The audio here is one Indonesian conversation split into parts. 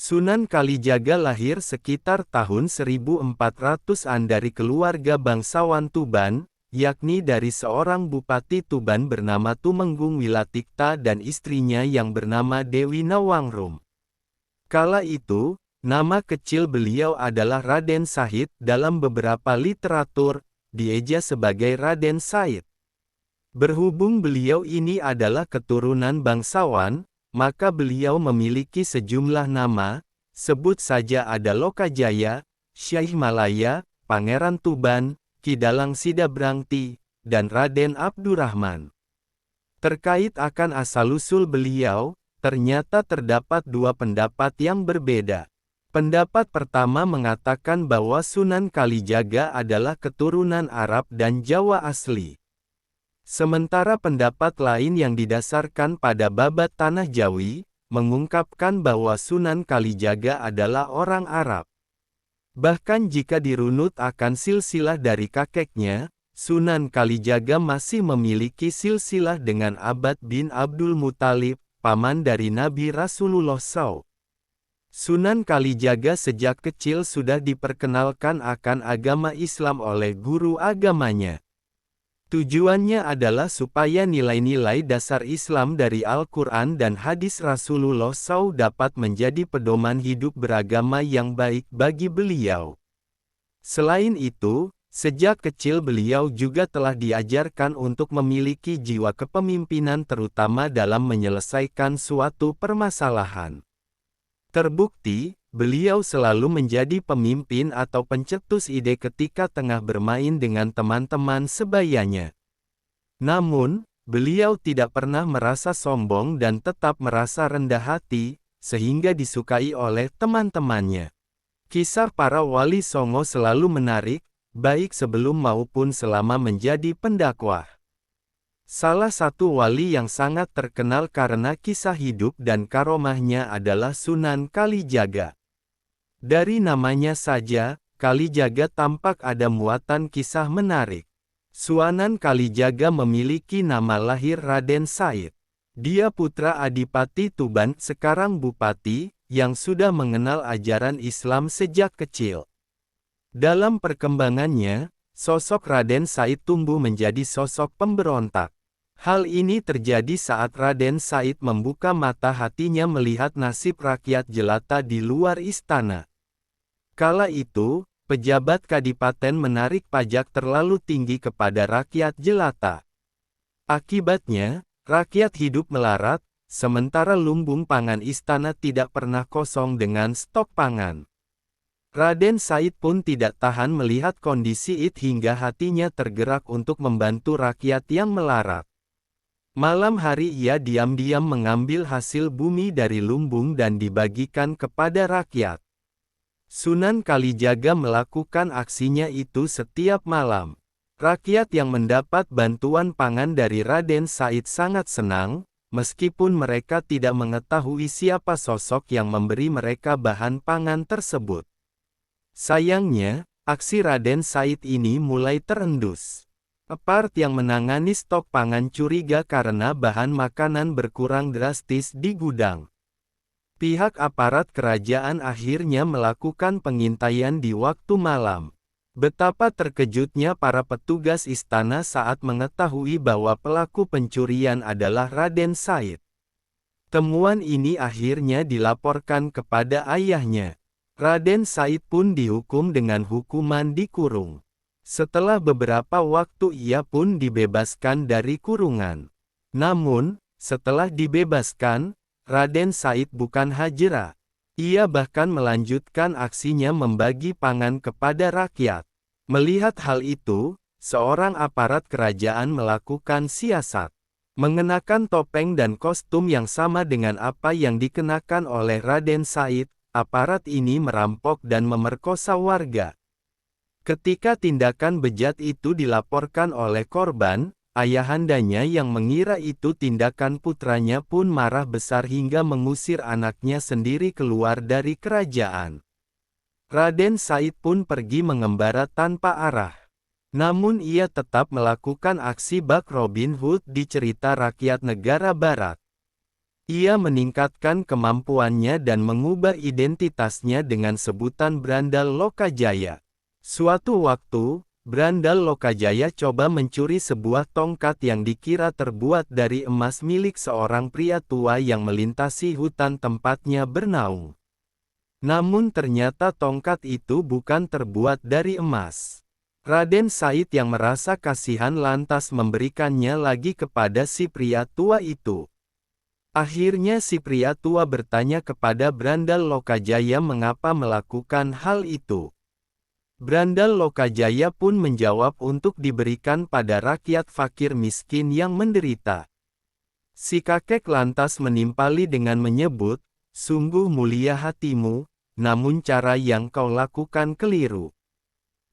Sunan Kalijaga lahir sekitar tahun 1400-an dari keluarga bangsawan Tuban, yakni dari seorang bupati Tuban bernama Tumenggung Wilatikta dan istrinya yang bernama Dewi Nawangrum. Kala itu, nama kecil beliau adalah Raden Sahid, dalam beberapa literatur, dieja sebagai Raden Said. Berhubung beliau ini adalah keturunan bangsawan, maka beliau memiliki sejumlah nama, sebut saja ada Lokajaya, Syekh Malaya, Pangeran Tuban, Ki Dalang Sidabrangti, dan Raden Abdurrahman. Terkait akan asal-usul beliau, ternyata terdapat dua pendapat yang berbeda. Pendapat pertama mengatakan bahwa Sunan Kalijaga adalah keturunan Arab dan Jawa asli. Sementara pendapat lain yang didasarkan pada babat Tanah Jawi, mengungkapkan bahwa Sunan Kalijaga adalah orang Arab. Bahkan jika dirunut akan silsilah dari kakeknya, Sunan Kalijaga masih memiliki silsilah dengan Abbad bin Abdul Muthalib, paman dari Nabi Rasulullah SAW. Sunan Kalijaga sejak kecil sudah diperkenalkan akan agama Islam oleh guru agamanya. Tujuannya adalah supaya nilai-nilai dasar Islam dari Al-Quran dan hadis Rasulullah SAW dapat menjadi pedoman hidup beragama yang baik bagi beliau. Selain itu, sejak kecil beliau juga telah diajarkan untuk memiliki jiwa kepemimpinan terutama dalam menyelesaikan suatu permasalahan. Terbukti, beliau selalu menjadi pemimpin atau pencetus ide ketika tengah bermain dengan teman-teman sebayanya. Namun, beliau tidak pernah merasa sombong dan tetap merasa rendah hati, sehingga disukai oleh teman-temannya. Kisah para wali Songo selalu menarik, baik sebelum maupun selama menjadi pendakwah. Salah satu wali yang sangat terkenal karena kisah hidup dan karomahnya adalah Sunan Kalijaga. Dari namanya saja, Kalijaga tampak ada muatan kisah menarik. Sunan Kalijaga memiliki nama lahir Raden Said. Dia putra Adipati Tuban, sekarang bupati, yang sudah mengenal ajaran Islam sejak kecil. Dalam perkembangannya, sosok Raden Said tumbuh menjadi sosok pemberontak. Hal ini terjadi saat Raden Said membuka mata hatinya melihat nasib rakyat jelata di luar istana. Kala itu, pejabat kadipaten menarik pajak terlalu tinggi kepada rakyat jelata. Akibatnya, rakyat hidup melarat, sementara lumbung pangan istana tidak pernah kosong dengan stok pangan. Raden Said pun tidak tahan melihat kondisi itu hingga hatinya tergerak untuk membantu rakyat yang melarat. Malam hari ia diam-diam mengambil hasil bumi dari lumbung dan dibagikan kepada rakyat. Sunan Kalijaga melakukan aksinya itu setiap malam. Rakyat yang mendapat bantuan pangan dari Raden Said sangat senang, meskipun mereka tidak mengetahui siapa sosok yang memberi mereka bahan pangan tersebut. Sayangnya, aksi Raden Said ini mulai terendus. Apart yang menangani stok pangan curiga karena bahan makanan berkurang drastis di gudang. Pihak aparat kerajaan akhirnya melakukan pengintaian di waktu malam. Betapa terkejutnya para petugas istana saat mengetahui bahwa pelaku pencurian adalah Raden Said. Temuan ini akhirnya dilaporkan kepada ayahnya. Raden Said pun dihukum dengan hukuman dikurung. Setelah beberapa waktu ia pun dibebaskan dari kurungan. Namun, setelah dibebaskan, Raden Said bukan hajra. Ia bahkan melanjutkan aksinya membagi pangan kepada rakyat. Melihat hal itu, seorang aparat kerajaan melakukan siasat. Mengenakan topeng dan kostum yang sama dengan apa yang dikenakan oleh Raden Said, aparat ini merampok dan memerkosa warga. Ketika tindakan bejat itu dilaporkan oleh korban, ayahandanya yang mengira itu tindakan putranya pun marah besar hingga mengusir anaknya sendiri keluar dari kerajaan. Raden Said pun pergi mengembara tanpa arah. Namun ia tetap melakukan aksi bak Robin Hood di cerita rakyat negara barat. Ia meningkatkan kemampuannya dan mengubah identitasnya dengan sebutan Brandal Lokajaya. Suatu waktu, Brandal Lokajaya coba mencuri sebuah tongkat yang dikira terbuat dari emas milik seorang pria tua yang melintasi hutan tempatnya bernaung. Namun ternyata tongkat itu bukan terbuat dari emas. Raden Said yang merasa kasihan lantas memberikannya lagi kepada si pria tua itu. Akhirnya si pria tua bertanya kepada Brandal Lokajaya mengapa melakukan hal itu. Brandal Lokajaya pun menjawab untuk diberikan pada rakyat fakir miskin yang menderita. Si kakek lantas menimpali dengan menyebut, "Sungguh mulia hatimu, namun cara yang kau lakukan keliru."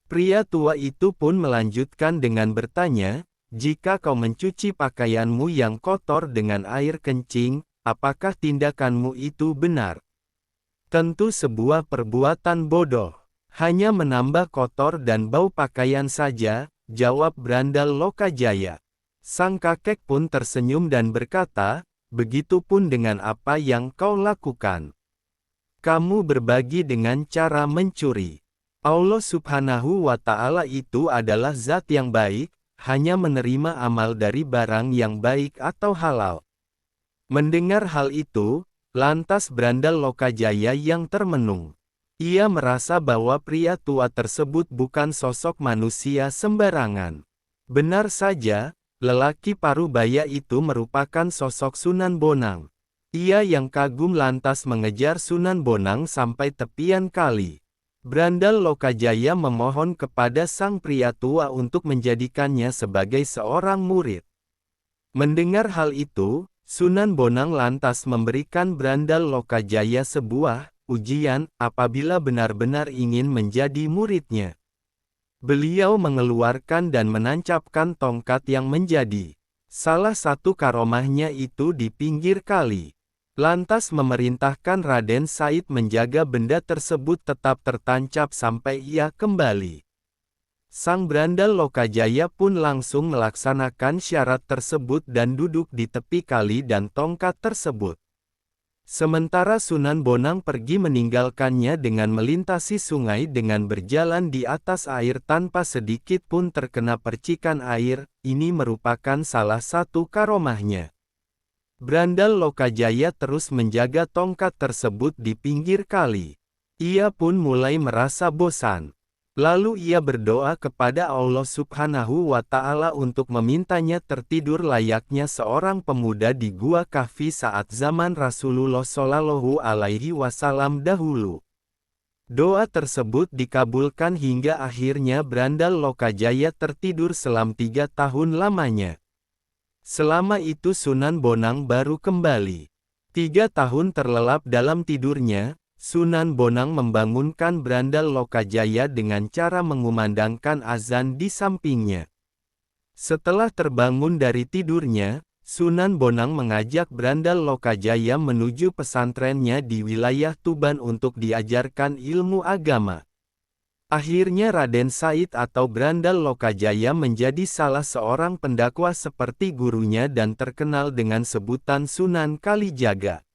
Pria tua itu pun melanjutkan dengan bertanya, "Jika kau mencuci pakaianmu yang kotor dengan air kencing, apakah tindakanmu itu benar?" "Tentu sebuah perbuatan bodoh. Hanya menambah kotor dan bau pakaian saja," jawab Brandal Lokajaya. Sang kakek pun tersenyum dan berkata, "Begitupun dengan apa yang kau lakukan. Kamu berbagi dengan cara mencuri. Allah Subhanahu wa Ta'ala itu adalah zat yang baik, hanya menerima amal dari barang yang baik atau halal." Mendengar hal itu, lantas Brandal Lokajaya yang termenung. Ia merasa bahwa pria tua tersebut bukan sosok manusia sembarangan. Benar saja, lelaki parubaya itu merupakan sosok Sunan Bonang. Ia yang kagum lantas mengejar Sunan Bonang sampai tepian kali. Brandal Lokajaya memohon kepada sang pria tua untuk menjadikannya sebagai seorang murid. Mendengar hal itu, Sunan Bonang lantas memberikan Brandal Lokajaya sebuah ujian apabila benar-benar ingin menjadi muridnya. Beliau mengeluarkan dan menancapkan tongkat yang menjadi salah satu karomahnya itu di pinggir kali. Lantas memerintahkan Raden Said menjaga benda tersebut tetap tertancap sampai ia kembali. Sang Brandal Lokajaya pun langsung melaksanakan syarat tersebut dan duduk di tepi kali dan tongkat tersebut. Sementara Sunan Bonang pergi meninggalkannya dengan melintasi sungai dengan berjalan di atas air tanpa sedikit pun terkena percikan air, ini merupakan salah satu karomahnya. Brandal Lokajaya terus menjaga tongkat tersebut di pinggir kali. Ia pun mulai merasa bosan. Lalu ia berdoa kepada Allah Subhanahu wa Ta'ala untuk memintanya tertidur layaknya seorang pemuda di gua Kahfi saat zaman Rasulullah Shallallahu Alaihi Wasallam dahulu. Doa tersebut dikabulkan hingga akhirnya Brandal Lokajaya tertidur selama 3 tahun lamanya. Selama itu Sunan Bonang baru kembali. 3 tahun terlelap dalam tidurnya, Sunan Bonang membangunkan Brandal Lokajaya dengan cara mengumandangkan azan di sampingnya. Setelah terbangun dari tidurnya, Sunan Bonang mengajak Brandal Lokajaya menuju pesantrennya di wilayah Tuban untuk diajarkan ilmu agama. Akhirnya Raden Said atau Brandal Lokajaya menjadi salah seorang pendakwa seperti gurunya dan terkenal dengan sebutan Sunan Kalijaga.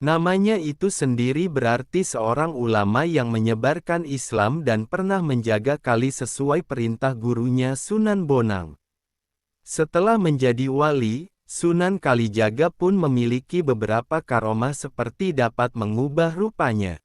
Namanya itu sendiri berarti seorang ulama yang menyebarkan Islam dan pernah menjaga kali sesuai perintah gurunya Sunan Bonang. Setelah menjadi wali, Sunan Kalijaga pun memiliki beberapa karomah seperti dapat mengubah rupanya.